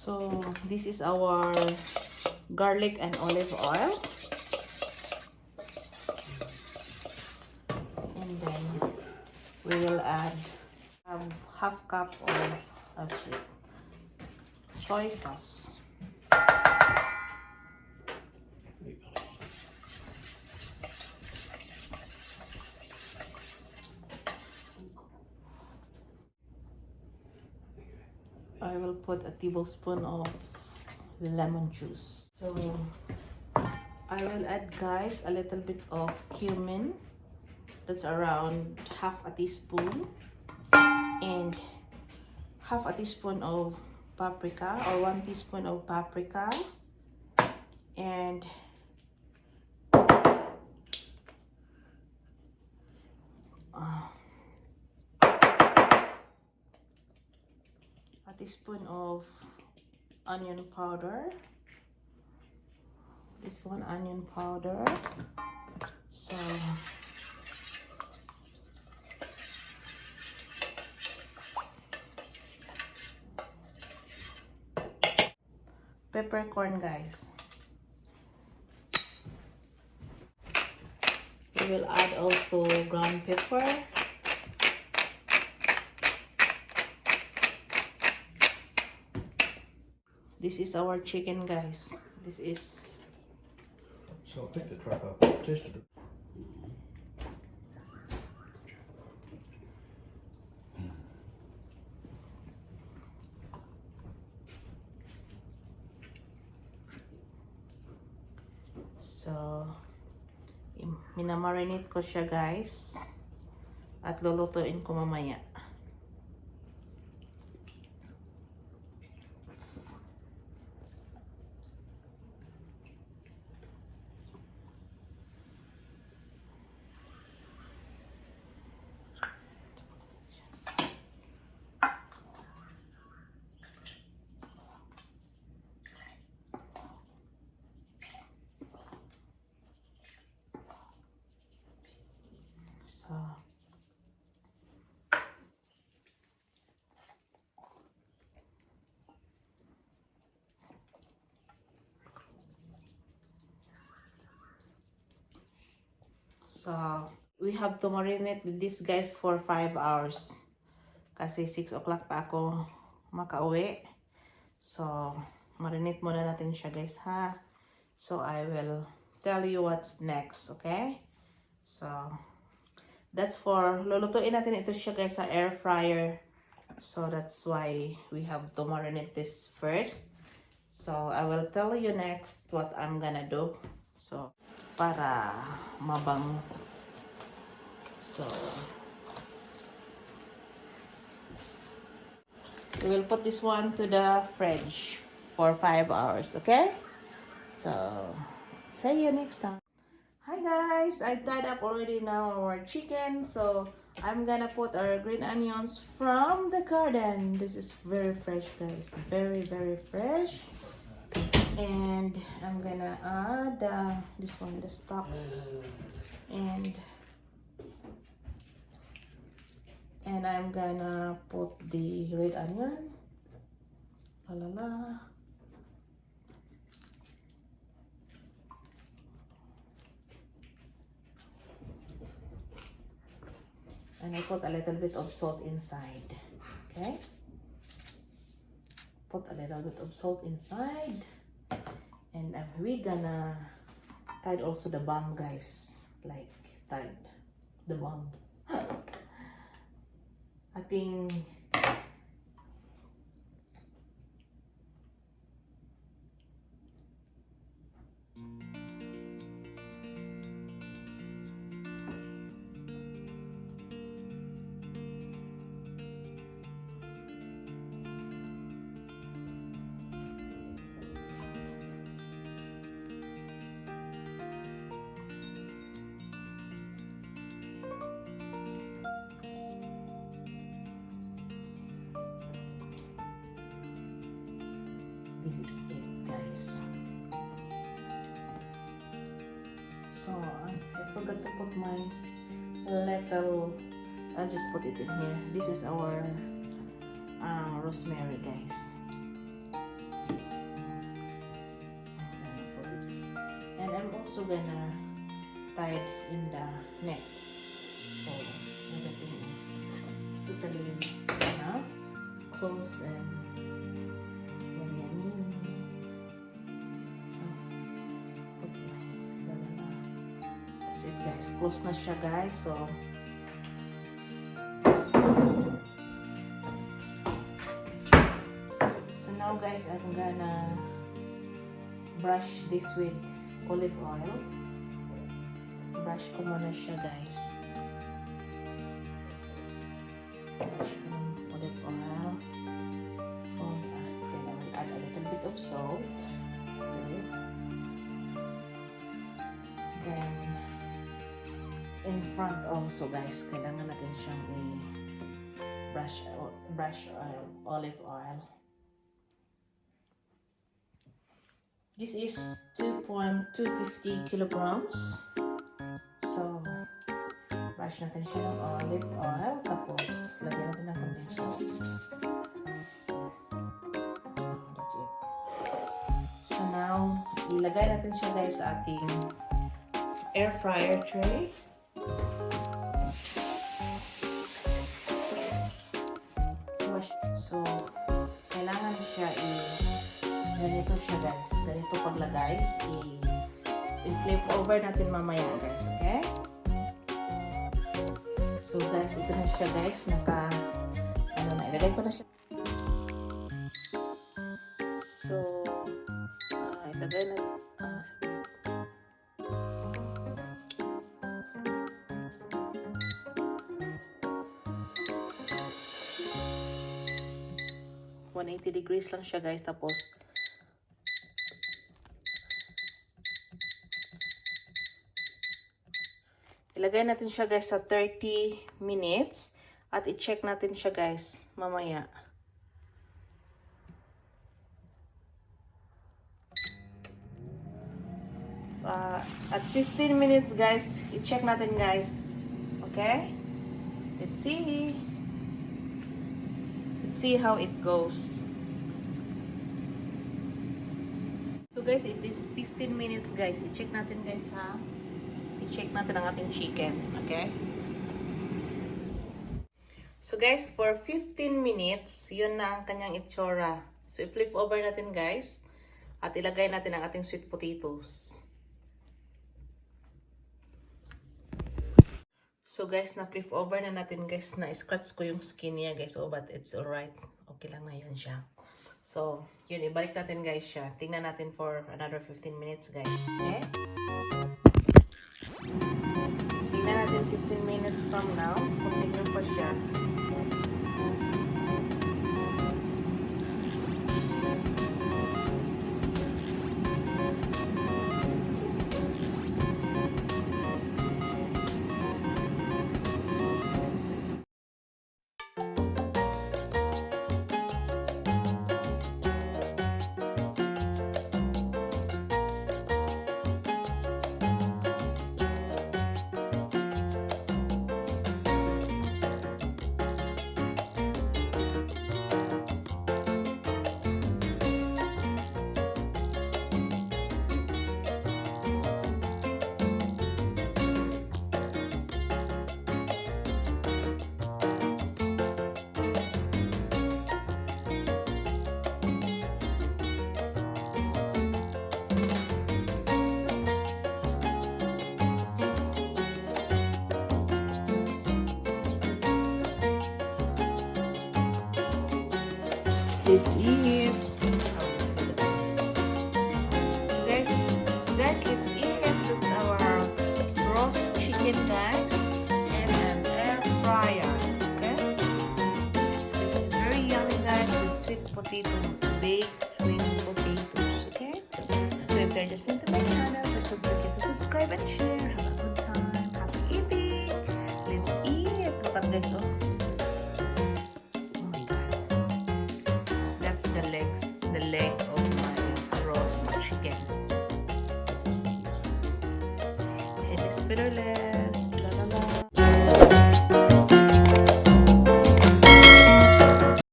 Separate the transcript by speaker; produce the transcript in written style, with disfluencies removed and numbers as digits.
Speaker 1: So this is our garlic and olive oil. And then we will add half cup of soy sauce. I will put a tablespoon of lemon juice. So I will add, guys, a little bit of cumin. That's around half a teaspoon, and half a teaspoon of paprika, or 1 teaspoon of paprika, and a teaspoon of onion powder. This one, onion powder. So peppercorn, guys. We will add also ground pepper. This is our chicken, guys. This is.
Speaker 2: So I picked the truck up, tasted it.
Speaker 1: So, minamarinate ko siya, guys. At lulutuin ko mamaya. So, we have to marinate this, guys, for 5 hours. Kasi 6 o'clock pa ako makauwi. So, marinate muna natin siya, guys, ha? So, I will tell you what's next, okay? So, that's for, lulutuin natin ito siya, guys, sa air fryer. So, that's why we have to marinate this first. So, I will tell you next what I'm gonna do. So, para mabango. So, we will put this one to the fridge for 5 hours, okay? So, see you next time. Hi guys, I tied up already now our chicken. So, I'm gonna put our green onions from the garden. This is very fresh, guys. Very, very fresh. And I'm gonna add this one, the stalks, and I'm gonna put the red onion. La la la. And I put a little bit of salt inside. Okay? Put a little bit of salt inside. And we gonna tie also the bung, guys. Like, tie the bung. I think this is it, guys. So I forgot to put my little, I'll just put it in here. This is our rosemary, guys. also gonna tied in the neck. So everything is totally close and yummy. That's it guys. Close na siya guys. So now guys, I'm gonna brush this with olive oil. Brush ko muna siya guys. Brush ko ng olive oil. Then I will add a little bit of salt. Okay. Then in front also guys, kailangan natin siyang brush olive oil. This is 250 kilograms. So, brush natin siya ng olive oil. Tapos, lagyan natin ng konting salt. So, that's it. So, now, ilagay natin siya guys sa ating air fryer tray. So, kailangan siya ganito siya guys. Ganito paglagay. I-flip over natin mamaya guys. Okay? So guys, ito na siya guys. Ilagay ko na siya. So, ilagay na. $180 degrees lang siya guys. Tapos, ilagay natin siya guys sa 30 minutes at i-check natin siya guys mamaya. At 15 minutes guys, i-check natin guys. Okay? Let's see. Let's see how it goes. So guys, it is 15 minutes guys. I-check natin guys ha. I-check natin ang ating chicken. Okay? So guys, for 15 minutes, yun na ang kanyang itsura. So i-flip over natin guys. At ilagay natin ang ating sweet potatoes. So guys, na-flip over na natin guys. Na-scratch ko yung skin niya guys. Oh, but it's alright. Okay lang na yan siya. So, yun. Ibalik natin guys siya. Tingnan natin for another 15 minutes guys. Okay? Tingnan natin 15 minutes from now. Kung tingnan pa siya. Let's eat. Guys, let's eat. That's our roast chicken, guys, and an air fryer. Okay. So this is very yummy, guys, with sweet potatoes, baked sweet potatoes. Okay. So if you're just new to my channel, please don't forget to subscribe and share. Have a good time. Happy eating. Let's eat. Look up, guys. Oh. The leg of my roast chicken. It is bitter leg.